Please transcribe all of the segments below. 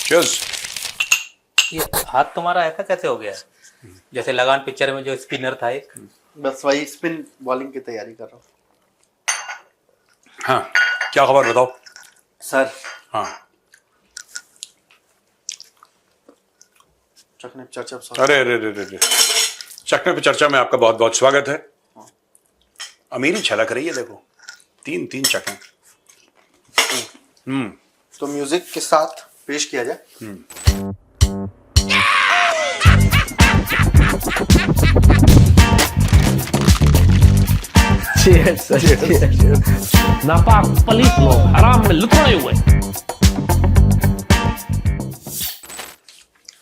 Cheers. ये हाथ तुम्हारा ऐसा कैसे हो गया? जैसे लगान पिक्चर में जो स्पिनर था एक। बस वही स्पिन बॉलिंग की तैयारी कर रहा हूँ हाँ, क्या खबर बताओ। सर। हाँ, चकने चर्चा अरे अरे अरे अरे, चकने पे चर्चा में आपका बहुत बहुत स्वागत है। अमीरी छलक रही है, देखो तीन तीन चकने। तो म्यूजिक के साथ पेश किया जाए। Cheers, cheers. नापाक पलीत लोग हराम में लुथड़े हुए।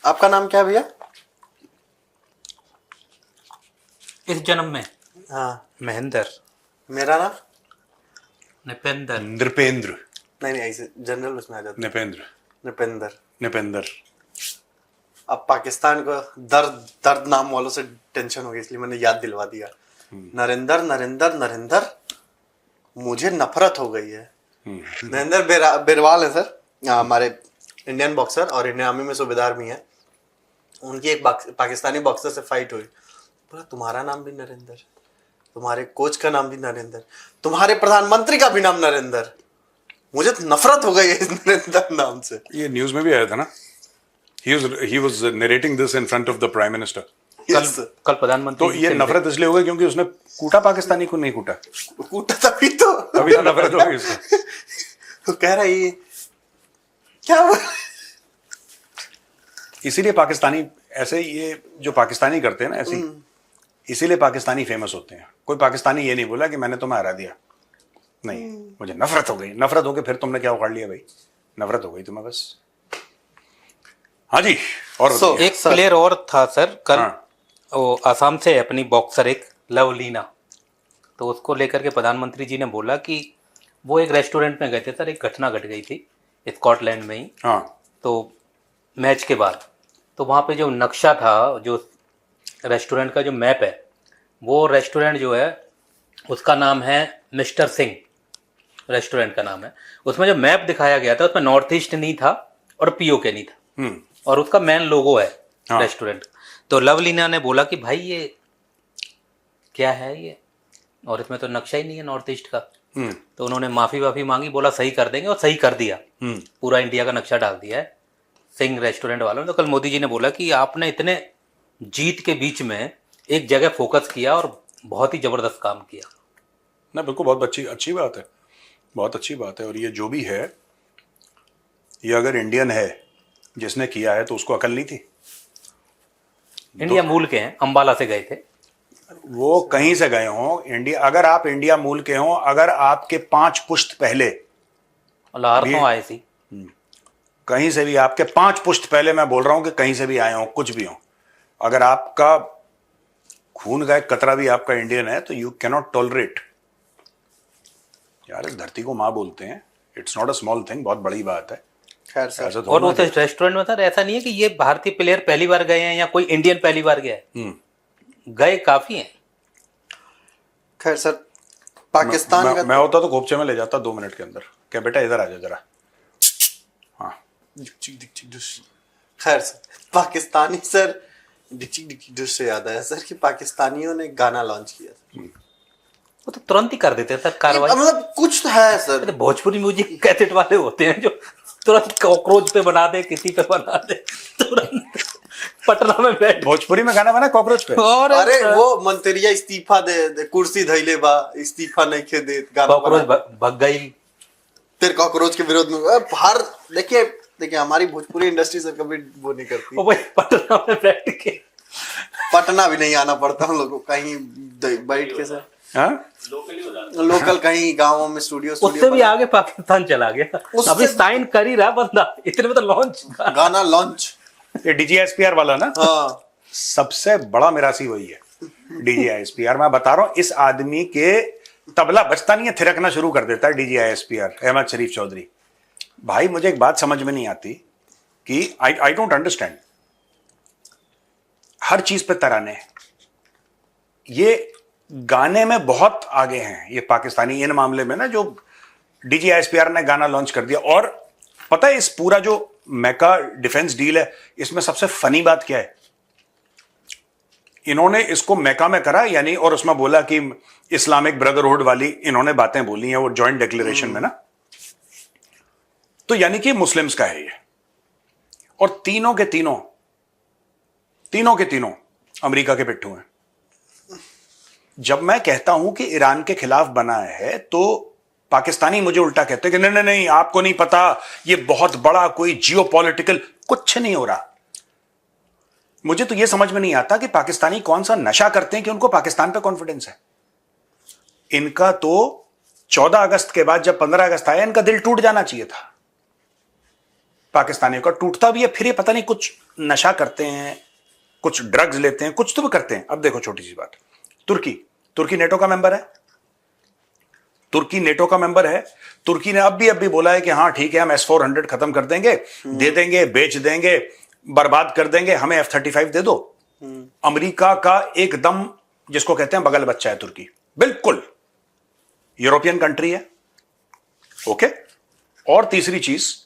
आपका नाम क्या है भैया? इस जन्म में हाँ। महेंद्र। मेरा नाम निपेंद्र। नृपेंद्र। नहीं ऐसे जनरल उसमें आ जाता है। नृपेंद्र। निपेंद्र। नृपेंद्र। अब पाकिस्तान को दर्द नाम वालों से टेंशन हो गई, इसलिए मैंने याद दिलवा दिया। नरेंद्र नरेंद्र नरेंद्र, मुझे नफरत हो गई है। नरेंद्र बिरवाल है सर, हमारे इंडियन बॉक्सर और इंडियन आर्मी में सूबेदार भी हैं। उनकी एक पाकिस्तानी बॉक्सर से फाइट हुई। बोला तुम्हारा नाम भी नरेंद्र, तुम्हारे कोच का नाम भी नरेंद्र, तुम्हारे प्रधानमंत्री का भी नाम नरेंद्र। मुझे तो नफरत हो गई है इस नरेंद्र नाम से। ये न्यूज में भी आया था ना। He was narrating this in front of the Prime Minister. कल प्रधानमंत्री। तो ये नफरत इसलिए हो गई क्योंकि उसने कूटा पाकिस्तानी को, नहीं कूटा। कूटा तभी तो नफरत हो गई उसको। तो कह रहा है ये क्या हुआ? इसीलिए पाकिस्तानी ऐसे, ये जो पाकिस्तानी करते हैं ना ऐसे, इसीलिए पाकिस्तानी फेमस होते हैं। कोई पाकिस्तानी ये नहीं बोला कि मैंने तुम्हें हरा दिया, नहीं, मुझे नफरत हो गई। नफरत हो गई, फिर तुमने क्या उखाड़ लिया भाई? नफरत हो गई तुम्हें बस। हाँ जी। और एक प्लेयर और था सर कल। हाँ। वो आसाम से है, अपनी बॉक्सर एक लवलीना। तो उसको लेकर के प्रधानमंत्री जी ने बोला कि वो एक रेस्टोरेंट में गए थे सर, एक घटना घट गई थी स्कॉटलैंड में ही। हाँ। तो मैच के बाद तो वहाँ पे जो नक्शा था, जो रेस्टोरेंट का जो मैप है, वो रेस्टोरेंट जो है उसका नाम है मिस्टर सिंह, रेस्टोरेंट का नाम है। उसमें जो मैप दिखाया गया था उसमें नॉर्थ ईस्ट नहीं था और पीओके नहीं था, और उसका मेन लोगो है रेस्टोरेंट। तो लवलीना ने बोला कि भाई ये क्या है ये, और इसमें तो नक्शा ही नहीं है नॉर्थ ईस्ट का। तो उन्होंने माफी मांगी, बोला सही कर देंगे, और सही कर दिया। पूरा इंडिया का नक्शा डाल दिया है सिंह रेस्टोरेंट वालों ने। तो कल मोदी जी ने बोला कि आपने इतने जीत के बीच में एक जगह फोकस किया और बहुत ही जबरदस्त काम किया ना। बिल्कुल, बहुत अच्छी बात है, बहुत अच्छी बात है। और ये जो भी है, ये अगर इंडियन है जिसने किया है तो उसको अकल नहीं थी। इंडिया मूल के हैं, अंबाला से गए थे वो, कहीं से गए हों इंडिया, अगर आप इंडिया मूल के हों, अगर आपके 5 पुश्त पहले लाहौर से आए थी, कहीं से भी आपके 5 पुश्त पहले, मैं बोल रहा हूं कि कहीं से भी आए हों, कुछ भी हो, अगर आपका खून का एक कतरा भी आपका इंडियन है तो यू कैन नॉट टॉलरेट। यार, इस धरती को माँ बोलते हैं, it's not a small thing, बहुत बड़ी बात है। खैर सर, और उस रेस्टोरेंट में सर ऐसा नहीं है कि ये भारतीय प्लेयर पहली बार गए हैं या कोई इंडियन पहली बार गया है, गए काफी हैं। खैर सर, पाकिस्तान का मैं होता तो खोपचे में ले जाता 2 मिनट के अंदर। क्या बेटा इधर आ जा जरा। हाँ। खैर सर, पाकिस्तानी सर, डिक्ची से याद आया सर कि पाकिस्तानियों ने गाना लॉन्च किया था। वो तो तुरंत ही कर देते हैं सर कार्रवाई। मतलब कुछ तो है सर। तो भोजपुरी म्यूजिक कैसेट वाले होते हैं जो तुरंत कॉकरोच पे बना दे, किसी पे बना दे, तुरंत पटना में बैठ भोजपुरी में गाना बना कॉकरोच पे। और अरे वो मंत्रिया इस्तीफा दे कुर्सी धैले बा, इस्तीफा नहीं खे दे, गाना कॉकरोच भग गई। फिर कॉकरोच के विरोध में बाहर। देखिए हमारी भोजपुरी इंडस्ट्री सर कभी वो नहीं करती। ओ भाई, पटना में बैठ के, पटना भी नहीं आना पड़ता हम लोग को, कहीं बैठ के सर। हाँ? लोकल कहीं गांवों में स्टूडियो उससे भी आगे पाकिस्तान चला गया। अभी साइन कर ही रहा बंदा, इतने में तो लॉन्च, गाना लॉन्च। ये DGISPR वाला ना। हाँ, सबसे बड़ा मिरासी वही है, DGISPR। मैं बता रहा हूं, इस आदमी के तबला बजता नहीं है, थिरकना शुरू कर देता है DGISPR, अहमद शरीफ चौधरी। भाई, मुझे एक बात समझ में नहीं आती कि आई डोंट अंडरस्टैंड, हर चीज पे तराने। ये गाने में बहुत आगे हैं ये पाकिस्तानी, इन मामले में ना, जो DGISPR ने गाना लॉन्च कर दिया। और पता है, इस पूरा जो मैका डिफेंस डील है, इसमें सबसे फनी बात क्या है, इन्होंने इसको मैका में करा यानी, और उसमें बोला कि इस्लामिक ब्रदरहुड वाली इन्होंने बातें बोली हैं वो जॉइंट डिक्लेरेशन में ना, तो यानी कि मुस्लिम्स का है ये, और तीनों के तीनों अमेरिका के पिट्ठू हैं। जब मैं कहता हूं कि ईरान के खिलाफ बना है तो पाकिस्तानी मुझे उल्टा कहते हैं कि नहीं नहीं नहीं आपको नहीं पता, ये बहुत बड़ा कोई जियोपॉलिटिकल, कुछ नहीं हो रहा। मुझे तो ये समझ में नहीं आता कि पाकिस्तानी कौन सा नशा करते हैं कि उनको पाकिस्तान पे कॉन्फिडेंस है। इनका तो 14 अगस्त के बाद जब 15 अगस्त आया, इनका दिल टूट जाना चाहिए था। पाकिस्तानियों का टूटता भी है, फिर ये पता नहीं कुछ नशा करते हैं, कुछ ड्रग्स लेते हैं, कुछ तो भी करते हैं। अब देखो छोटी सी बात, तुर्की नेटो का मेंबर है, तुर्की नेटो का मेंबर है। तुर्की ने अब भी बोला है कि हाँ ठीक है हम S-400 खत्म कर देंगे, दे देंगे, बेच देंगे, बर्बाद कर देंगे, हमें F-35 दे दो। अमेरिका का एकदम जिसको कहते हैं बगल बच्चा है तुर्की, बिल्कुल यूरोपियन कंट्री है। ओके, और तीसरी चीज,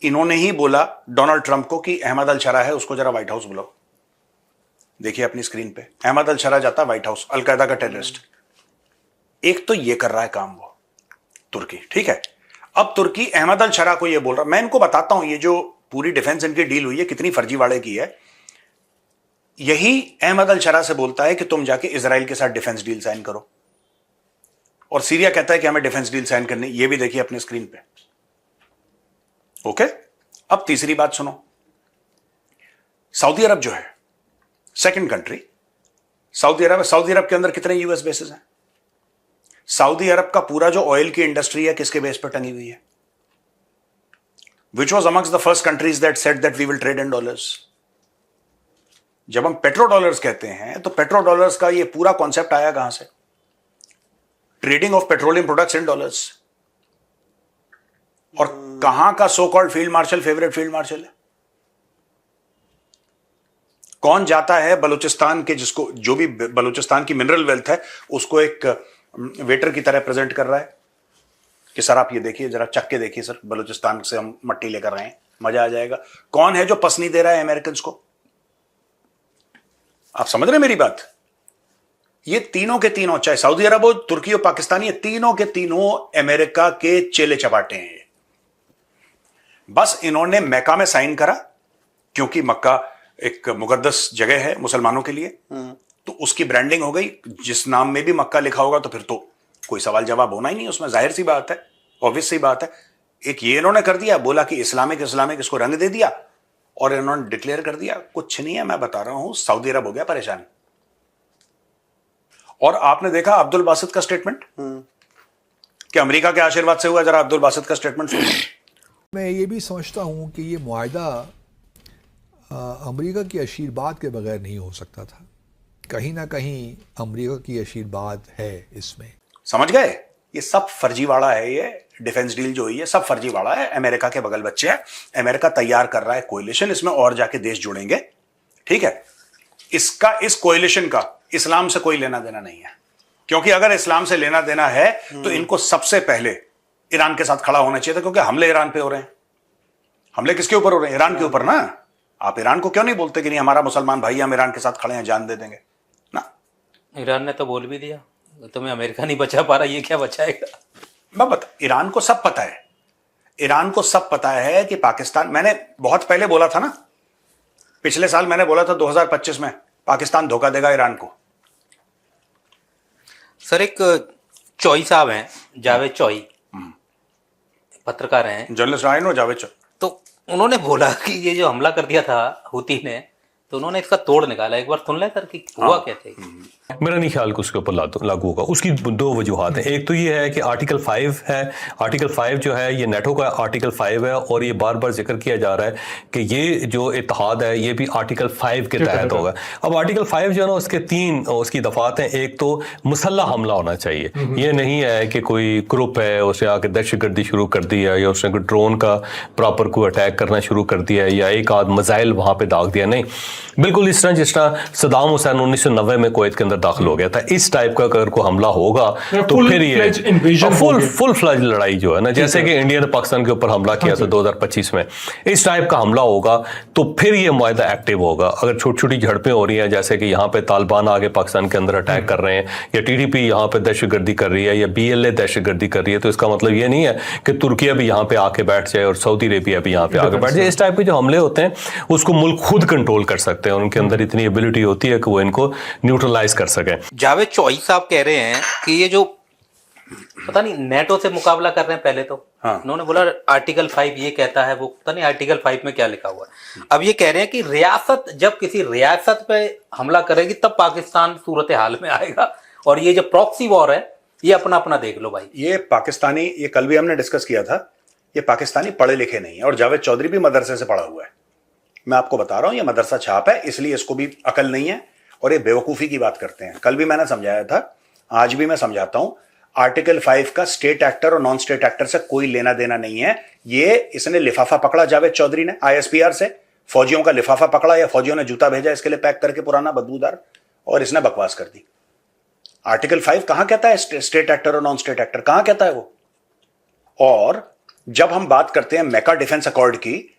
इन्होंने ही बोला डोनाल्ड ट्रंप को कि अहमद अल शरा है, उसको जरा व्हाइट हाउस बुलाओ। देखिए अपनी स्क्रीन पे अहमद अल शरा जाता व्हाइट हाउस, अलकायदा का टेररिस्ट। एक तो ये कर रहा है काम वो तुर्की, ठीक है। अब तुर्की अहमद अल शरा को ये बोल रहा, मैं इनको बताता हूं ये जो पूरी डिफेंस इनकी डील हुई है कितनी फर्जीवाड़े की है। यही अहमद अल शरा से बोलता है कि तुम जाके इजराइल के साथ डिफेंस डील साइन करो, और सीरिया कहता है कि हमें डिफेंस डील साइन करनी। ये भी देखिए अपनी स्क्रीन पे। ओके, अब तीसरी बात सुनो, सऊदी अरब जो है सेकंड कंट्री, सऊदी अरब के अंदर कितने यूएस बेसेस हैं? सऊदी अरब का पूरा जो ऑयल की इंडस्ट्री है किसके बेस पर टंगी हुई है? Which was amongst the first countries that said that we will trade in dollars. जब हम पेट्रो डॉलर्स कहते हैं तो पेट्रो डॉलर्स का ये पूरा कॉन्सेप्ट आया कहां से? Trading of petroleum products in dollars. और कहां का so called field marshal favourite field marshal है? कौन जाता है बलूचिस्तान के, जिसको जो भी बलूचिस्तान की मिनरल वेल्थ है उसको एक वेटर की तरह प्रेजेंट कर रहा है कि सर आप ये देखिए, जरा चख के देखिए सर, बलूचिस्तान से हम मट्टी लेकर आए हैं, मजा आ जाएगा। कौन है जो पसनी दे रहा है अमेरिकन को? आप समझ रहे हैं मेरी बात? ये तीनों के तीनों, चाहे सऊदी अरब हो, तुर्की हो, पाकिस्तानी, ये तीनों के तीनों अमेरिका के चेले चपाटे हैं। बस इन्होंने मक्का में साइन करा क्योंकि मक्का एक मुकद्दस जगह है मुसलमानों के लिए, तो उसकी ब्रांडिंग हो गई। जिस नाम में भी मक्का लिखा होगा तो फिर तो कोई सवाल जवाब होना ही नहीं उसमें, जाहिर सी बात है, ऑब्वियस सी बात है। एक ये इन्होंने कर दिया, बोला कि इस्लामिक इसको रंग दे दिया, और इन्होंने डिक्लेयर कर दिया। कुछ नहीं है, मैं बता रहा हूं, सऊदी अरब हो गया परेशान। और आपने देखा अब्दुल बासित का स्टेटमेंट कि अमेरिका के आशीर्वाद से हुआ। जरा अब्दुल बासित का स्टेटमेंट सुनिए। मैं ये भी समझता हूं कि ये मुआहदा अमेरिका की आशीर्वाद के बगैर नहीं हो सकता था। कहीं ना कहीं अमेरिका की आशीर्वाद है इसमें। समझ गए? ये सब फर्जीवाड़ा है। ये डिफेंस डील जो हुई है सब फर्जीवाड़ा है। अमेरिका के बगल बच्चे हैं। अमेरिका तैयार कर रहा है कोalition, इसमें और जाके देश जुड़ेंगे, ठीक है। इस कोalition का इस्लाम से कोई लेना देना नहीं है, क्योंकि अगर इस्लाम से लेना देना है तो इनको सबसे पहले ईरान के साथ खड़ा होना चाहिए था, क्योंकि हमले ईरान पे हो रहे हैं। हमले किसके ऊपर हो रहे हैं? ईरान के ऊपर ना। आप ईरान को क्यों नहीं बोलते कि नहीं हमारा मुसलमान भाई, हम ईरान के साथ खड़े हैं, जान दे देंगे ना। ईरान ने तो बोल भी दिया, तुम्हें अमेरिका नहीं बचा पा रहा, ये क्या बचाएगा? मैं बता, ईरान को सब पता है। ईरान को सब पता है कि पाकिस्तान, मैंने बहुत पहले बोला था ना, पिछले साल मैंने बोला था 2025 में पाकिस्तान धोखा देगा ईरान को। सर एक चौई साहब हैं, जावेद चौई, पत्रकार हैं, जर्नलिस्ट आए नो जावेद चौई, तो उन्होंने बोला कि ये जो हमला कर दिया था हुती ने, तो उन्होंने इसका तोड़ निकाला। एक बार सुन लें सर कि हुआ क्या था। मेरा नहीं ख्याल कि उसके ऊपर लागू होगा। उसकी दो वजूहात हैं। एक तो ये है कि आर्टिकल 5 है, आर्टिकल 5 जो है ये नेटो का आर्टिकल 5 है, और ये बार बार जिक्र किया जा रहा है कि ये जो इत्तेहाद है ये भी आर्टिकल 5 के तहत होगा। अब आर्टिकल 5 जो है ना, उसके 3 उसकी दफात हैं। एक तो मुसल्ला हमला होना चाहिए, ये नहीं है कि कोई ग्रुप है उसे आके दहशतगर्दी शुरू कर दी है, या उसने कोई ड्रोन का प्रॉपर कोई अटैक करना शुरू कर दिया है, या एक आध मिसाइल वहां पे दाग दिया। नहीं, बिल्कुल इस तरह जिस तरह सद्दाम हुसैन 1990 में कुवैत के अंदर दाखिल हो गया था। इस टाइप का अगर कोई हमला होगा तो फिर full-fledged ये invasion फुल होगी। फुल फ्लज लड़ाई जो है ना, जैसे कि इंडिया ने पाकिस्तान के ऊपर हमला किया था 2025 में, इस टाइप का हमला होगा तो फिर ये मुआहदा एक्टिव होगा। अगर छोटी छोटी झड़पें हो रही हैं, जैसे कि यहाँ पे तालिबान आगे पाकिस्तान के अंदर अटैक कर रहे हैं, या टीडीपी यहाँ पे दहशतगर्दी कर रही है, या बीएलए दहशतगर्दी कर रही है, तो इसका मतलब ये नहीं है कि तुर्किया भी यहाँ पे आके बैठ जाए और सऊदी अरेबिया भी यहाँ पे आके बैठ जाए। इस टाइप के जो हमले होते हैं उसको मुल्क खुद कंट्रोल कर सकते हैं, और उनके अंदर इतनी एबिलिटी होती है कि वो इनको न्यूट्रलाइज कर सकें। जावेद चौई साहब कह रहे हैं कि ये जो पता नहीं नेटो से मुकाबला कर रहे हैं, पहले तो उन्होंने बोला आर्टिकल 5 ये कहता है, वो पता नहीं आर्टिकल 5 में क्या लिखा हुआ है। अब ये कह रहे हैं कि रियासत जब किसी रियासत पे हमला करेगी तब पाकिस्तान सूरत हाल में आएगा, और ये जो प्रॉक्सी वॉर है ये अपना अपना देख लो भाई। ये पाकिस्तानी, ये कल भी हमने डिस्कस किया था, ये पाकिस्तानी पढ़े लिखे नहीं है, और जावेद चौधरी भी मदरसे से पढ़ा हुआ है। मैं आपको बता रहा हूं, ये मदरसा छाप है, इसलिए इसको भी अकल नहीं है और ये बेवकूफी की बात करते हैं। कल भी मैंने समझाया था, आज भी मैं समझाता हूं, आर्टिकल 5 का स्टेट एक्टर और नॉन स्टेट एक्टर से कोई लेना देना नहीं है। ये इसने लिफाफा पकड़ा जावेद चौधरी ने आईएसपीआर से, फौजियों का लिफाफा पकड़ा या फौजियों ने जूता भेजा इसके लिए पैक करके पुराना बदबूदार, और इसने बकवास कर दी। आर्टिकल 5 कहां कहता है स्टेट एक्टर और नॉन स्टेट एक्टर, कहां कहता है वो? और जब हम बात करते हैं मेका डिफेंस अकॉर्ड की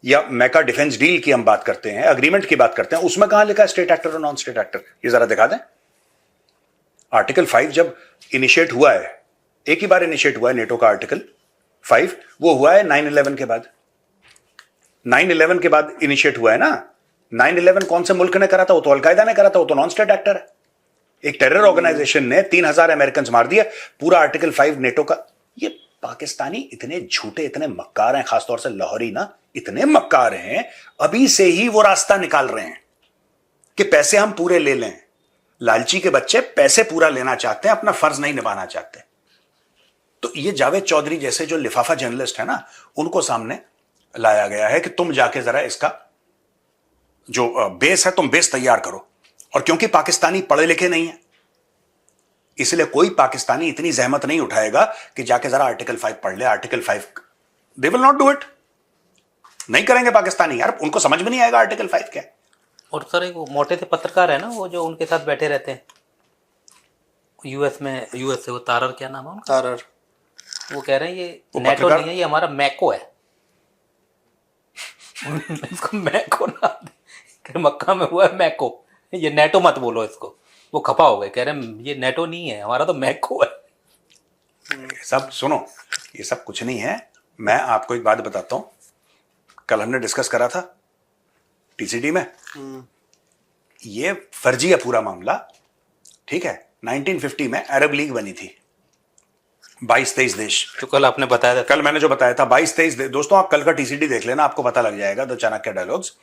या मेका डिफेंस डील की हम बात करते हैं, अग्रीमेंट की बात करते हैं, उसमें कहां लिखा है स्टेट एक्टर और नॉन स्टेट एक्टर? ये जरा दिखा दें। आर्टिकल 5 जब इनिशिएट हुआ है, एक ही बार इनिशिएट हुआ है नेटो का आर्टिकल 5, वो हुआ है 9/11 के बाद। 9/11 के बाद इनिशिएट हुआ है ना। 9/11 कौन से मुल्क ने करा था? वो तो अलकायदा ने करा था, वो तो नॉन स्टेट एक्टर है। एक टेरर ऑर्गेनाइजेशन ने 3000 अमेरिकन मार दिया। पूरा आर्टिकल 5 नेटो का। ये पाकिस्तानी इतने झूठे, इतने मक्कार हैं, खासतौर से लाहौरी ना, इतने मक्कार हैं, अभी से ही वो रास्ता निकाल रहे हैं कि पैसे हम पूरे ले लें। लालची के बच्चे पैसे पूरा लेना चाहते हैं, अपना फर्ज नहीं निभाना चाहते। तो ये जावेद चौधरी जैसे जो लिफाफा जर्नलिस्ट है ना, उनको सामने लाया गया है कि तुम जाके जरा इसका जो बेस है, तुम बेस तैयार करो। और क्योंकि पाकिस्तानी पढ़े लिखे नहीं है, इसलिए कोई पाकिस्तानी इतनी जहमत नहीं उठाएगा कि जाके जरा आर्टिकल 5 पढ़ ले। Article 5 they will not do it, नहीं करेंगे पाकिस्तानी यार, उनको समझ में नहीं आएगा आर्टिकल 5 क्या है। और सर एक मोटे से पत्रकार है ना, वो जो उनके साथ बैठे रहते हैं यूएस से, वो तारर, क्या नाम है उनका? तारर। वो कह रहे हैं ये नेटो नहीं है, ये हमारा मैको है। इसको मैको ना, मक्का में हुआ है मैको, ये नेटो मत बोलो इसको। वो खपा हो गए, कह रहे हैं ये नेटो नहीं है, हमारा तो मैको है। सब सुनो, ये सब कुछ नहीं है। मैं आपको एक बात बताता हूं, कल हमने डिस्कस करा था टीसीडी में, ये फर्जी है पूरा मामला, ठीक है। 1950 में अरब लीग बनी थी, 22-23 देश। तो कल आपने बताया था, कल मैंने जो बताया था 22-23 दोस्तों, आप कल का टीसीडी देख लेना, आपको पता लग जाएगा। The Chanakya dialogues,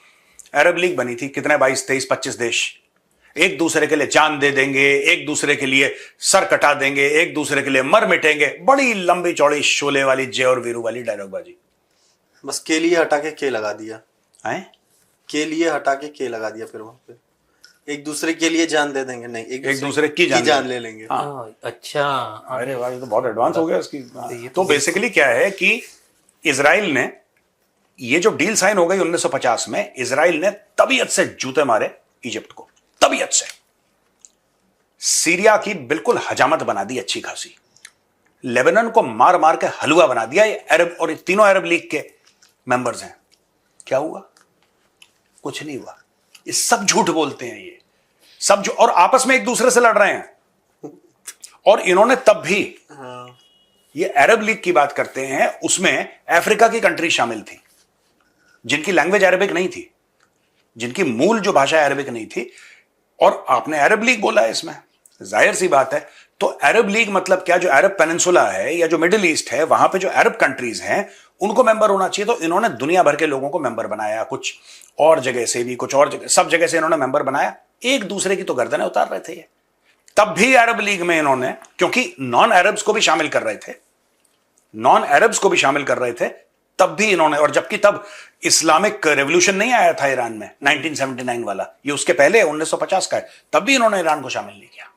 Arab league बनी थी, कितने 22-23-25 देश एक दूसरे के लिए जान दे देंगे, एक दूसरे के लिए सर कटा देंगे, एक दूसरे के लिए मर मिटेंगे। बड़ी लंबी चौड़ी शोले वाली, जय और वीरू वाली डायलॉगबाजी। बस के लिए हटा के लगा दिया है, के लिए हटा के लगा दिया। फिर वहां पे एक दूसरे के लिए जान दे देंगे, नहीं एक दूसरे की जान ले लेंगे। अच्छा, अरे वाह, ये तो बहुत एडवांस हो गया इसकी। तो बेसिकली क्या है कि इजराइल ने, ये जो डील साइन हो गई 1950 में, इजराइल ने तबीयत से जूते मारे इजिप्ट को, तबीयत से। सीरिया की बिल्कुल हजामत बना दी अच्छी खासी, लेबनान को मार मार के हलवा बना दिया। ये अरब, और तीनों अरब लीग के मेंबर्स हैं। क्या हुआ? कुछ नहीं हुआ। ये सब झूठ बोलते हैं, ये सब जो, और आपस में एक दूसरे से लड़ रहे हैं। और इन्होंने तब भी, ये अरब लीग की बात करते हैं, उसमें अफ्रीका की कंट्री शामिल थी जिनकी लैंग्वेज अरबिक नहीं थी, जिनकी मूल जो भाषा अरबिक नहीं थी, और आपने अरब लीग बोला है इसमें, जाहिर सी बात है। तो अरब लीग मतलब क्या? जो अरब पेनिनसुला है या जो मिडिल ईस्ट है, वहां पे जो अरब कंट्रीज हैं उनको मेंबर होना चाहिए। तो इन्होंने दुनिया भर के लोगों को मेंबर बनाया, कुछ और जगह से भी, कुछ और जगह, सब जगह से इन्होंने मेंबर बनाया। एक दूसरे की तो गर्दनें उतार रहे थे ये। तब भी अरब लीग में इन्होंने, क्योंकि नॉन अरब्स को भी शामिल कर रहे थे, नॉन अरब्स को भी शामिल कर रहे थे, तब भी इन्होंने, और जबकि तब इस्लामिक रेवोल्यूशन नहीं आया था ईरान में 1979 वाला, ये उसके पहले 1950 का है, तब भी इन्होंने ईरान को शामिल नहीं किया।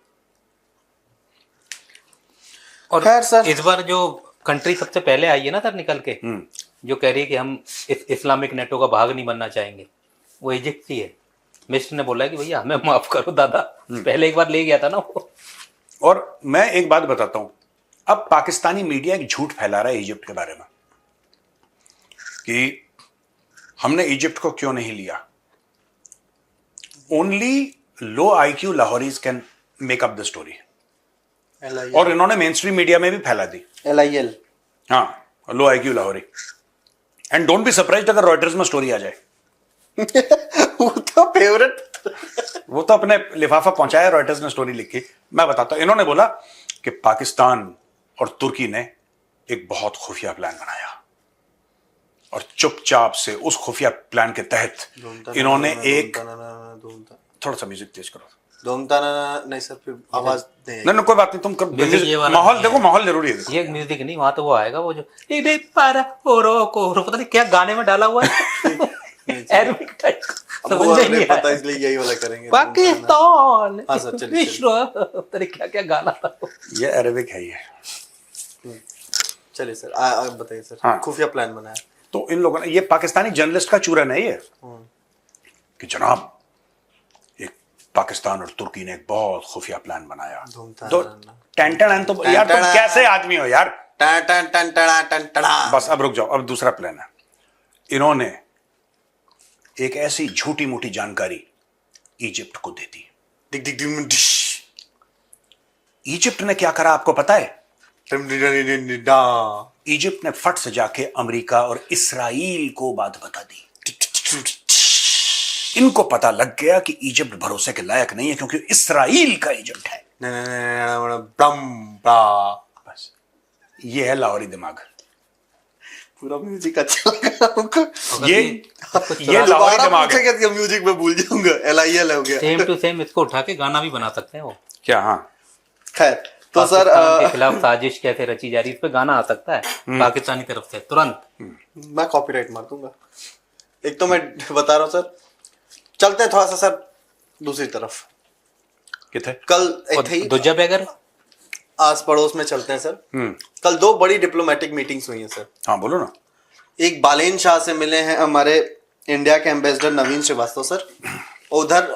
और खैर सर, इस बार जो कंट्री सबसे पहले आई है ना सर निकल के, जो कह रही है कि हम इस्लामिक नेटो का भाग नहीं बनना चाहेंगे, वो इजिप्ट ही है। मिस्टर ने बोला कि भैया हमें माफ करो दादा, पहले एक बार ले गया था ना वो। और मैं एक बात बताता हूं, अब पाकिस्तानी मीडिया एक झूठ फैला रहा है इजिप्ट के बारे में कि हमने इजिप्ट को क्यों नहीं लिया। Only low IQ Lahoris can make up the story, और इन्होंने मेन स्ट्रीम मीडिया में भी फैला दी। LIL हाँ, low IQ Lahori. And don't be surprised अगर रॉयटर्स में स्टोरी आ जाए। वो तो फेवरेट। वो तो अपने लिफाफा पहुंचाया रॉयटर्स ने स्टोरी लिखी। मैं बताता हूं, इन्होंने बोला कि पाकिस्तान और तुर्की ने एक बहुत खुफिया प्लान बनाया और चुपचाप से उस खुफिया प्लान के तहत इन्होंने एक, थोड़ा सा म्यूजिक तेज करो। नहीं सर, फिर आवाज नहीं। नहीं कोई बात नहीं, तुम म्यूजिक ये वाला माहौल नहीं देखो, है। माहौल जरूरी है देखो। ये म्यूजिक नहीं, वहां तो वो आएगा वो जो पता नहीं क्या गाने में डाला हुआ है अरबिक टाइप, समझ में नहीं पता, आया। इसलिए यही वाला करेंगे। पाकिस्तान हाँ सर, चलिए, विश्व, पता नहीं क्या क्या गाना था वो। ये अरेबिक है ये। चलिए सर, बताइए सर। हाँ। खुफिया प्लान बनाया तो इन लोगों ने, ये पाकिस्तानी जर्नलिस्ट का चूरन है ये, कि जनाब एक पाकिस्तान और तुर्की ने एक बहुत खुफिया प्लान बनाया। तो टैंटन तो यार तुम कैसे आदमी हो यार। टन टन टन टना टन टना। बस अब रुक जाओ, अब दूसरा प्लान है। इन्होंने एक ऐसी झूठी मूठी जानकारी इजिप्ट को दे दी। डिग डिग डिग डिश। इजिप्ट ने क्या करा आपको पता है? डिम डिग डिग डिग डिग डा। इजिप्ट ने फट से जाके अमेरिका और इसराइल को बात बता दी। इनको पता लग गया कि इजिप्ट भरोसे के लायक नहीं है क्योंकि इसराइल का एजेंट है। बस ये है लाहौरी दिमाग। पूरा म्यूजिक अच्छा लगा हमको। ये लाहौरी दिमाग है। है। म्यूजिक में भूल जाऊंगा। LIL हो गया। सेम टू सेम इसको उठा के गाना भी बना सकते हैं वो। क्या? हाँ, खैर तो सर पाकिस्तान के खिलाफ साजिश कैसे रची जा रही है, इस पे गाना आ सकता है पाकिस्तानी तरफ से तुरंत। मैं कॉपीराइट मार दूंगा। एक तो मैं बता रहा हूँ सर, चलते हैं थोड़ा सा सर दूसरी तरफ। किथे? कल और थे दूजा बैगर आस पड़ोस में चलते हैं सर। कल 2 बड़ी डिप्लोमेटिक मीटिंग्स हुई हैं सर। हाँ बोलो ना। एक बालेन शाह से मिले हैं हमारे इंडिया के एम्बेसडर नवीन श्रीवास्तव सर। उधर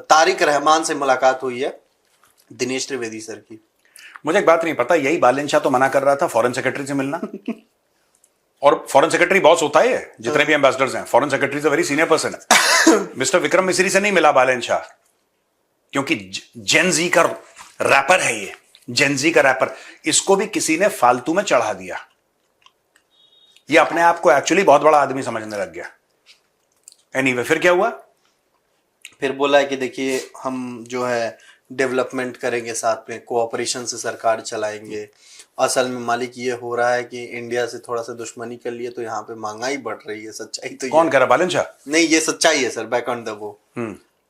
तारिक रहमान से मुलाकात हुई है दिनेश त्रिवेदी सर की। मुझे एक बात नहीं पता, यही बालेन शाह तो मना कर रहा था फॉरेन सेक्रेटरी से मिलना। और फॉरेन सेक्रेटरी बॉस होता है जितने भी एम्बेसडर्स हैं, foreign secretary is a very senior person है। मिस्टर विक्रम मिस्री से नहीं मिला बालेन शाह क्योंकि जेनजी का रैपर है ये, जेनजी का रैपर। इसको भी किसी ने फालतू में चढ़ा दिया। ये अपने आप को एक्चुअली बहुत बड़ा आदमी समझने लग गया। एनीवे फिर क्या हुआ? फिर बोला है कि देखिए हम जो है डेवलपमेंट करेंगे, साथ में कोऑपरेशन से सरकार चलाएंगे। असल में मालिक ये हो रहा है कि इंडिया से थोड़ा सा दुश्मनी कर लिए तो यहाँ पे महंगाई बढ़ रही है। सच्चाई तो कौन कह रहा? बालेन शाह? नहीं, ये सच्चाई है सर, बैक ऑन द वो।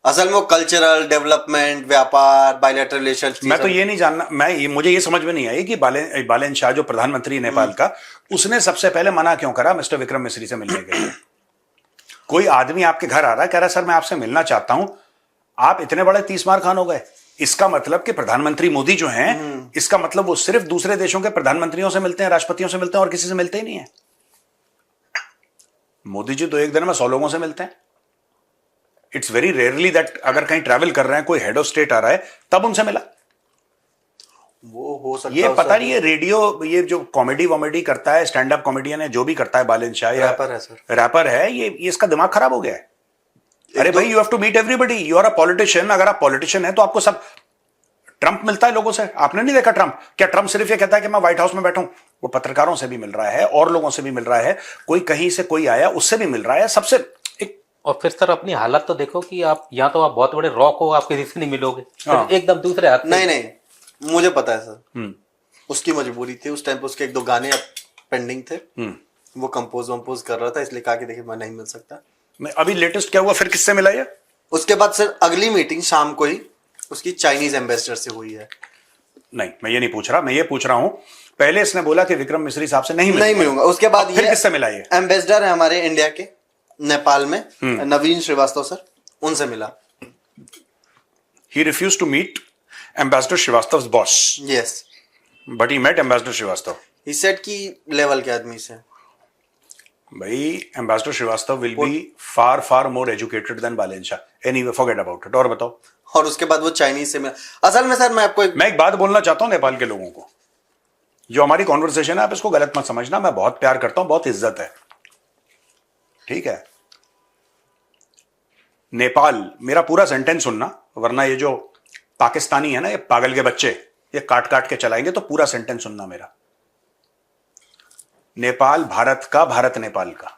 असल में वो कल्चरल डेवलपमेंट, व्यापार, बायलैटरल रिलेशन। मैं तो ये नहीं जानना, मुझे ये समझ में नहीं आई कि बालेन शाह जो प्रधानमंत्री है नेपाल का, उसने सबसे पहले मना क्यों करा मिस्टर विक्रम मिस्री से मिलने के लिए? कोई आदमी आपके घर आ रहा है, कह रहा है सर मैं आपसे मिलना चाहता हूं, आप इतने बड़े 30 मार खान हो गए। इसका मतलब कि प्रधानमंत्री मोदी जो हैं, इसका मतलब वो सिर्फ दूसरे देशों के प्रधानमंत्रियों से मिलते हैं, राष्ट्रपतियों से मिलते हैं और किसी से मिलते ही नहीं है। मोदी जी तो एक दिन में 100 लोगों से मिलते हैं। इट्स वेरी रेयरली दैट अगर कहीं ट्रैवल कर रहे हैं, कोई हेड ऑफ स्टेट आ रहा है, तब उनसे मिला। वो हो सकता ये है पता सर। नहीं, ये रेडियो, ये जो कॉमेडी वॉमेडी करता है, स्टैंड अप कॉमेडियन है, जो भी करता है बालेन शाह, या रैपर है सर। रैपर है, ये इसका दिमाग खराब हो गया है। अरे भाई, you have to meet everybody, you are a politician. अगर आप पॉलिटिशियन है तो आपको सब, ट्रंप मिलता है लोगों से। आपने नहीं देखा ट्रंप? क्या ट्रंप सिर्फ ये कहता है कि मैं व्हाइट हाउस में बैठूं? वो पत्रकारों से भी मिल रहा है और लोगों से भी मिल रहा है। कोई कहीं से कोई आया उससे भी मिल रहा है, सबसे। एक और फिर सर अपनी हालत तो देखो कि आप यहाँ तो आप बहुत बड़े रॉक हो, आप किसी से नहीं मिलोगे, हाँ। फिर एकदम दूसरे हाथ से। नहीं, मुझे पता है सर। उसकी मजबूरी थी उस टाइम पे, उसके 1-2 गाने पेंडिंग थे। वो कंपोज वंपोज कर रहा था, इसलिए कहा कि देखिए मैं नहीं मिल सकता। अभी लेटेस्ट क्या हुआ? फिर किससे मिला ये? उसके बाद सर अगली मीटिंग शाम को ही उसकी चाइनीज एम्बेसडर से हुई है। नहीं, मैं ये नहीं पूछ रहा, मैं ये पूछ रहा हूं, पहले इसने बोला कि विक्रम मिस्री साहब से नहीं मिलूंगा। उसके बाद फिर किससे मिला ये? एम्बेसडर है हमारे इंडिया के नेपाल में, नवीन श्रीवास्तव सर, उनसे मिला। He refused to meet Ambassador Srivastava's boss, yes, but he met Ambassador Srivastava. He said की लेवल के आदमी से। भाई, Ambassador Srivastava will be far more educated than Balen Shah. Anyway forget about it. और बताओ। और उसके बाद वो चाइनीज से मिला। असल में सर मैं आपको मैं एक बात बोलना चाहता हूं नेपाल के लोगों को, जो हमारी कॉन्वर्सेशन है आप इसको गलत मत समझना, मैं बहुत प्यार करता हूं, बहुत इज्जत है, ठीक है। नेपाल, मेरा पूरा सेंटेंस सुनना, वरना ये जो पाकिस्तानी है ना, ये पागल के बच्चे, ये काट काट के चलाएंगे, तो पूरा सेंटेंस सुनना मेरा। नेपाल भारत का, भारत नेपाल का,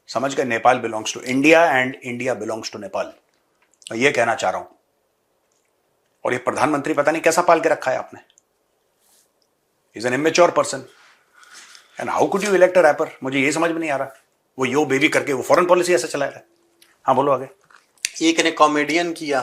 समझ गए। Nepal belongs to India and India belongs to Nepal, मैं ये कहना चाह रहा हूं। और ये प्रधानमंत्री पता नहीं कैसा पाल के रखा है आपने, is an immature person and how could you elect a rapper, मुझे ये समझ में नहीं आ रहा। वो यो बेबी करके वो फॉरेन पॉलिसी ऐसे चला रहा है। हाँ बोलो आगे। एक ने कॉमेडियन किया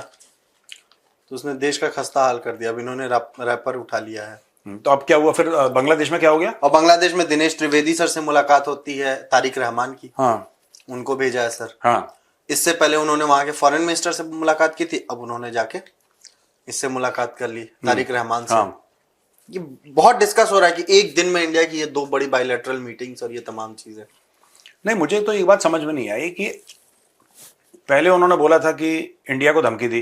तो उसने देश का खस्ता हाल कर दिया, अब इन्होंने रैपर उठा लिया है। तो अब क्या हुआ फिर बांग्लादेश में क्या हो गया? और बांग्लादेश में दिनेश त्रिवेदी सर से मुलाकात होती है, तारिक रहमान की। हाँ उनको भेजा है सर। हाँ, इससे पहले उन्होंने वहां के फॉरेन मिनिस्टर से मुलाकात की थी, अब उन्होंने जाके इससे मुलाकात कर ली, तारिक रहमान से। हाँ। ये बहुत डिस्कस हो रहा है कि एक दिन में इंडिया की ये 2 बड़ी बायलैटरल मीटिंग्स और ये तमाम चीजें। नहीं, मुझे तो एक बात समझ में नहीं आई कि पहले उन्होंने बोला था कि इंडिया को धमकी दी,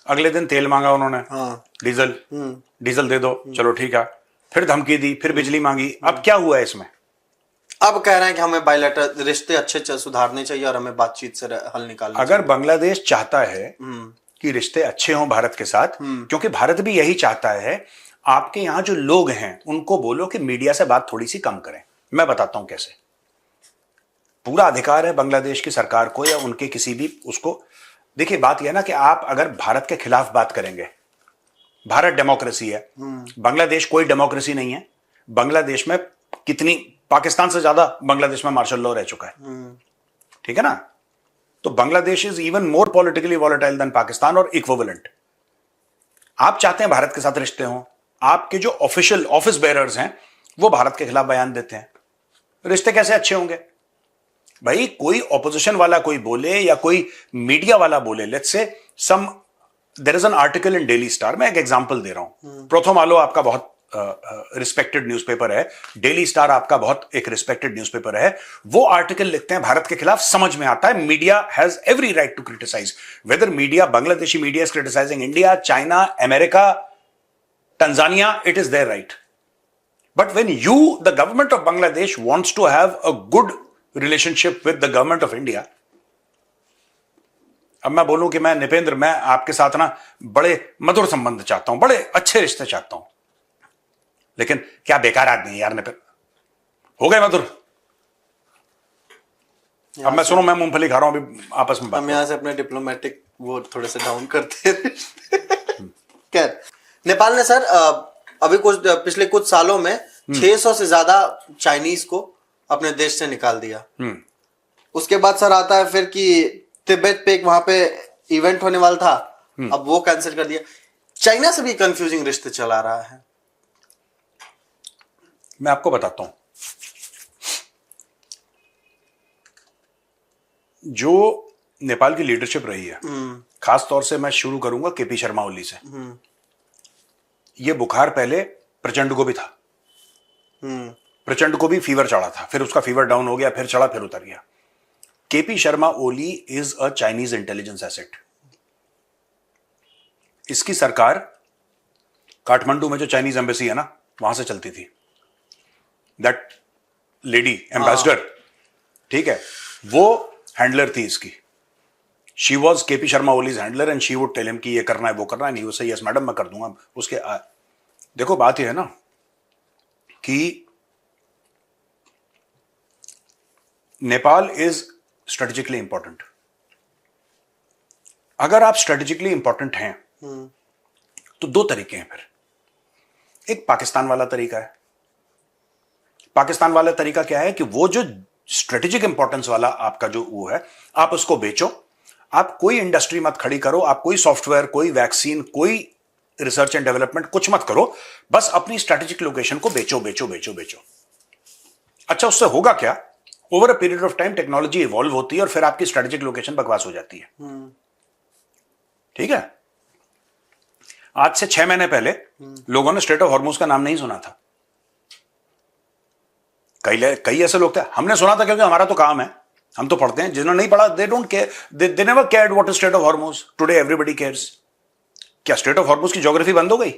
अगले दिन तेल मांगा उन्होंने, हाँ। डीजल दे दो, चलो ठीक है, फिर धमकी दी, फिर बिजली मांगी, अब क्या हुआ है इसमें? अब कह रहे हैं कि हमें बायलैटरल रिश्ते अच्छे सुधारने चाहिए और हमें बातचीत से हल निकालना अगर बांग्लादेश चाहता है कि रिश्ते अच्छे हों भारत के साथ, क्योंकि भारत भी यही चाहता है, आपके यहां जो लोग हैं उनको बोलो कि मीडिया से बात थोड़ी सी कम करें। मैं बताता हूं कैसे। पूरा अधिकार है बांग्लादेश की सरकार को या उनके किसी भी उसको। देखिए बात यह ना कि आप अगर भारत के खिलाफ बात करेंगे, भारत डेमोक्रेसी है, बांग्लादेश कोई डेमोक्रेसी नहीं है। बांग्लादेश में कितनी, पाकिस्तान से ज्यादा बांग्लादेश में मार्शल लॉ रह चुका है, ठीक है ना। तो Bangladesh is even more politically volatile than Pakistan और इक्विवेलेंट। आप चाहते हैं भारत के साथ रिश्ते हों, आपके जो ऑफिशियल ऑफिस बेयरर्स हैं वो भारत के खिलाफ बयान देते हैं, रिश्ते कैसे अच्छे होंगे भाई? कोई ऑपोजिशन वाला कोई बोले या कोई मीडिया वाला बोले, let's say some there is an article in Daily Star, मैं एक एग्जांपल दे रहा हूं। प्रोथम आलो आपका बहुत रिस्पेक्टेड न्यूज़पेपर है, डेली स्टार आपका बहुत एक रिस्पेक्टेड न्यूज़पेपर है, वो आर्टिकल लिखते हैं भारत के खिलाफ, समझ में आता है media has every right to criticise, whether media, Bangladeshi media is criticising India, China, America, Tanzania, it is their right. But when you, the government of Bangladesh, wants to have a good relationship with the government of India, अब मैं बोलूं कि मैं निपेंद्र, मैं आपके साथ ना बड़े मधुर संबंध चाहता हूं, बड़े अच्छे रिश्ते चाहता हूं, लेकिन क्या बेकार आदमी है यार निपेंद्र, हो गए मधुर। अब मैं सुनो, मैं मूंगफली खा रहा हूं, अभी आपस में बात हम यहाँ से अपने डिप्लोमेटिक वो थोड़े से डाउन करते हैं। खैर, नेपाल ने सर अभी पिछले कुछ सालों में 600 से ज्यादा चाइनीज को अपने देश से निकाल दिया। उसके बाद सर आता है फिर कि तिब्बत पे एक वहां पे इवेंट होने वाला था, अब वो कैंसिल कर दिया। चाइना से भी कंफ्यूजिंग रिश्ते चला रहा है। मैं आपको बताता हूं, जो नेपाल की लीडरशिप रही है, खास तौर से मैं शुरू करूंगा केपी शर्मा ओली से। ये बुखार पहले प्रचंड को भी था, प्रचंड को भी फीवर चढ़ा था, फिर उसका फीवर डाउन हो गया, फिर चढ़ा, फिर उतर गया। KP Sharma Oli is a Chinese intelligence asset. इसकी सरकार काठमांडू में जो चाइनीज एम्बेसी है ना, वहां से चलती थी। दैट लेडी एम्बेसडर, ठीक है, वो हैंडलर थी इसकी। She was KP Sharma Oli's handler and she would tell him कि ये करना है, वो करना है, नहीं वो सही, यस मैडम मैं कर दूंगा। उसके देखो बात ये है ना कि नेपाल इज स्ट्रेटेजिकली इंपॉर्टेंट। अगर आप स्ट्रेटेजिकली इंपॉर्टेंट हैं तो 2 तरीके हैं फिर। एक पाकिस्तान वाला तरीका है। पाकिस्तान वाला तरीका क्या है कि वो जो स्ट्रेटेजिक इंपॉर्टेंस वाला आपका जो वो है, आप उसको बेचो, आप कोई इंडस्ट्री मत खड़ी करो, आप कोई सॉफ्टवेयर, कोई वैक्सीन, कोई रिसर्च एंड डेवलपमेंट कुछ मत करो, बस अपनी स्ट्रेटेजिक लोकेशन को बेचो बेचो बेचो बेचो। अच्छा, उससे होगा क्या? Over a period of time technology evolve होती है और फिर आपकी स्ट्रेटेजिक लोकेशन बकवास हो जाती है। ठीक है, आज से 6 महीने पहले लोगों ने स्ट्रेट ऑफ हॉर्मुज का नाम नहीं सुना था। कई ऐसे लोग थे, हमने सुना था क्योंकि हमारा तो काम है, हम तो पढ़ते हैं, जिन्होंने नहीं पढ़ा they don't care, they never cared what is strait of Hormuz, today everybody cares. क्या स्ट्रेट ऑफ हॉर्मुज की ज्योग्राफी बंद हो गई?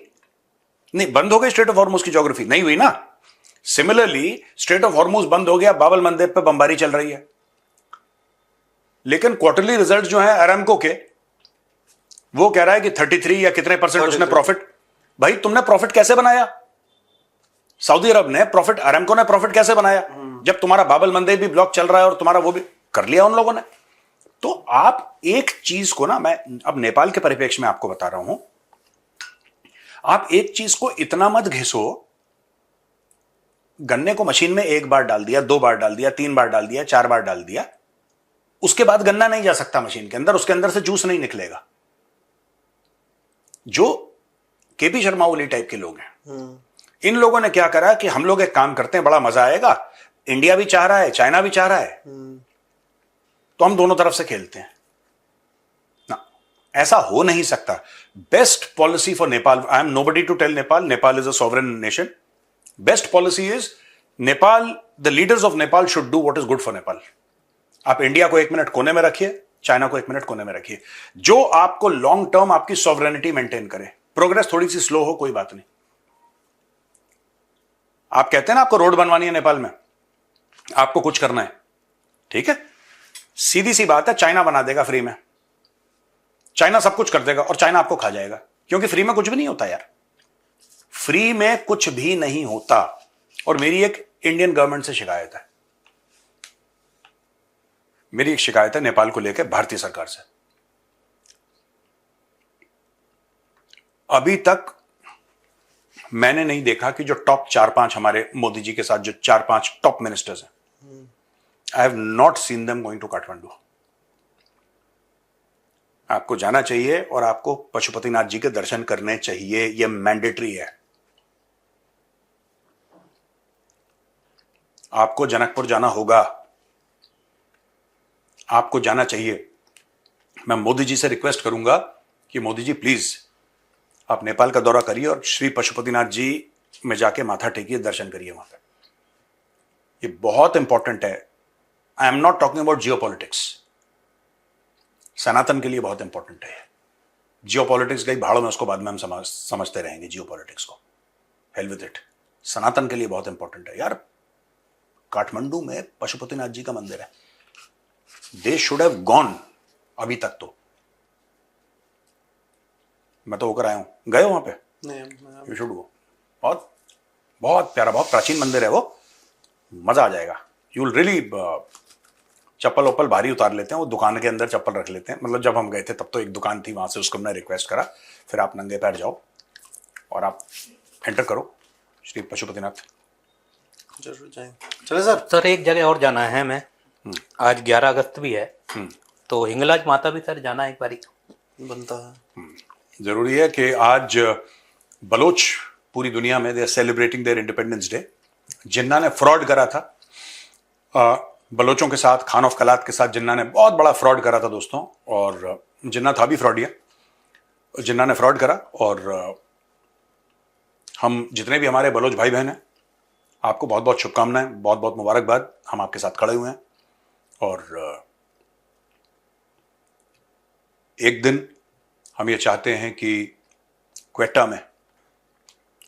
नहीं, बंद हो गई स्ट्रेट ऑफ हॉर्मुज की ज्योग्राफी? नहीं हुई ना। सिमिलरली स्ट्रेट ऑफ हॉर्मुज बंद हो गया, बाबल मंदेब पे बमबारी चल रही है, लेकिन क्वार्टरली रिजल्ट जो है अरामको के, वो कह रहा है कि 33 या कितने % उसने प्रॉफिट। भाई तुमने प्रॉफिट कैसे बनाया? सऊदी अरब ने प्रॉफिट, अरामको ने प्रॉफिट कैसे बनाया? जब तुम्हारा बाबल मंदेब भी ब्लॉक चल रहा है और तुम्हारा वो भी कर लिया उन लोगों ने। तो आप एक चीज को ना, मैं अब नेपाल के परिप्रेक्ष्य में आपको बता रहा हूं, आप एक चीज को इतना मत घिसो। गन्ने को मशीन में 1 बार डाल दिया, 2 बार डाल दिया, 3 बार डाल दिया, 4 बार डाल दिया, उसके बाद गन्ना नहीं जा सकता मशीन के अंदर, उसके अंदर से जूस नहीं निकलेगा। जो केपी शर्मा ओली टाइप के लोग हैं, इन लोगों ने क्या करा कि हम लोग एक काम करते हैं, बड़ा मजा आएगा, इंडिया भी चाह रहा है, चाइना भी चाह रहा है, तो हम दोनों तरफ से खेलते हैं ना। ऐसा हो नहीं सकता। Best policy for Nepal, I am nobody to tell Nepal, Nepal is a sovereign nation. Best policy is Nepal, the leaders of Nepal should do what is good for Nepal. आप इंडिया को 1 मिनट कोने में रखिए, चाइना को 1 मिनट कोने में रखिए, जो आपको लॉन्ग टर्म आपकी सॉवरेनिटी मेंटेन करे। प्रोग्रेस थोड़ी सी स्लो हो, कोई बात नहीं। आप कहते हैं ना आपको रोड बनवानी है नेपाल में, आपको कुछ करना है, ठीक है, सीधी सी बात है, चाइना बना देगा फ्री में, चाइना सब कुछ कर देगा और चाइना आपको खा जाएगा, क्योंकि फ्री में कुछ भी नहीं होता यार, फ्री में कुछ भी नहीं होता। और मेरी एक इंडियन गवर्नमेंट से शिकायत है, मेरी एक शिकायत है नेपाल को लेकर भारतीय सरकार से। अभी तक मैंने नहीं देखा कि जो टॉप 4-5 हमारे मोदी जी के साथ जो 4-5 टॉप मिनिस्टर्स हैं, I have not seen them going to Kathmandu. आपको जाना चाहिए और आपको पशुपतिनाथ जी के दर्शन करने चाहिए, यह मैंडेटरी है। आपको जनकपुर जाना होगा, आपको जाना चाहिए। मैं मोदी जी से रिक्वेस्ट करूंगा कि मोदी जी प्लीज आप नेपाल का दौरा करिए और श्री पशुपतिनाथ जी में जाके माथा टेकिए, दर्शन करिए वहां पे। ये बहुत इंपॉर्टेंट है। I am not talking about geopolitics, Sanatan के लिए बहुत इंपॉर्टेंट है। जियोपॉलिटिक्स गई भाड़ों में, उसको बाद में हम समझते रहेंगे जियोपॉलिटिक्स को, हेल विद इट। सनातन के लिए बहुत इंपॉर्टेंट है यार। काठमांडू में पशुपतिनाथ जी का मंदिर है, दे शुड हैव गॉन अभी तक। तो मैं तो होकर आया हूं, गए हो वहां पे? नहीं, यू शुड गो। बहुत बहुत प्यारा, बहुत प्राचीन मंदिर है वो, मजा आ जाएगा। यू विल रियली, चप्पल वप्पल भारी उतार लेते हैं, वो दुकान के अंदर चप्पल रख लेते हैं। मतलब जब हम गए थे तब तो एक दुकान थी, वहां से उसको हमने रिक्वेस्ट करा, फिर आप नंगे पैर जाओ और आप एंटर करो श्री पशुपतिनाथ। जरूर जाएंगे। चले सर। सर एक जगह और जाना है हमें, आज 11 अगस्त भी है, तो हिंगलाज माता भी सर जाना है एक बारी, बनता है। जरूरी है कि आज बलोच पूरी दुनिया में they are celebrating their independence day. Jinnah ने फ्रॉड करा था बलोचों के साथ, खान ऑफ कलात के साथ, जिन्ना ने बहुत बड़ा फ्रॉड करा था दोस्तों, और जिन्ना था भी फ्रॉडिया। जिन्ना ने फ्रॉड करा, और हम जितने भी हमारे बलोच भाई बहन हैं, आपको बहुत बहुत शुभकामनाएं, बहुत बहुत मुबारकबाद। हम आपके साथ खड़े हुए हैं, और एक दिन हम ये चाहते हैं कि क्वेटा में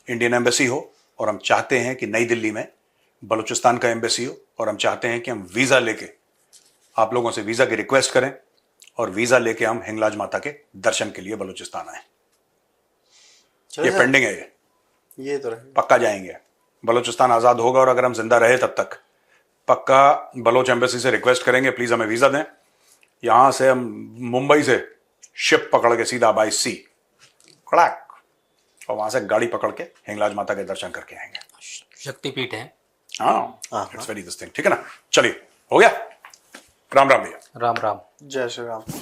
इंडियन एम्बेसी हो, और हम चाहते हैं कि नई दिल्ली में बलूचिस्तान का एम्बेसी हो, और हम चाहते हैं कि हम वीज़ा लेके आप लोगों से वीज़ा की रिक्वेस्ट करें, और वीज़ा लेके हम हिंगलाज माता के दर्शन के लिए बलूचिस्तान आए। ये पेंडिंग है, ये तो रहे। पक्का जाएंगे। बलूचिस्तान आज़ाद होगा, और अगर हम जिंदा रहे तब तक पक्का बलोच एम्बेसी से रिक्वेस्ट करेंगे, प्लीज़ हमें वीज़ा दें। यहाँ से हम मुंबई से शिप पकड़ के सीधा बाय सी कड़ाक, और वहां से गाड़ी पकड़ के हिंगलाज माता के दर्शन करके आएंगे। शक्तिपीठ है। हाँ, इट्स वेरी दिस थिंग। ठीक है ना, चलिए, हो गया। राम राम भैया। राम राम। जय श्री राम।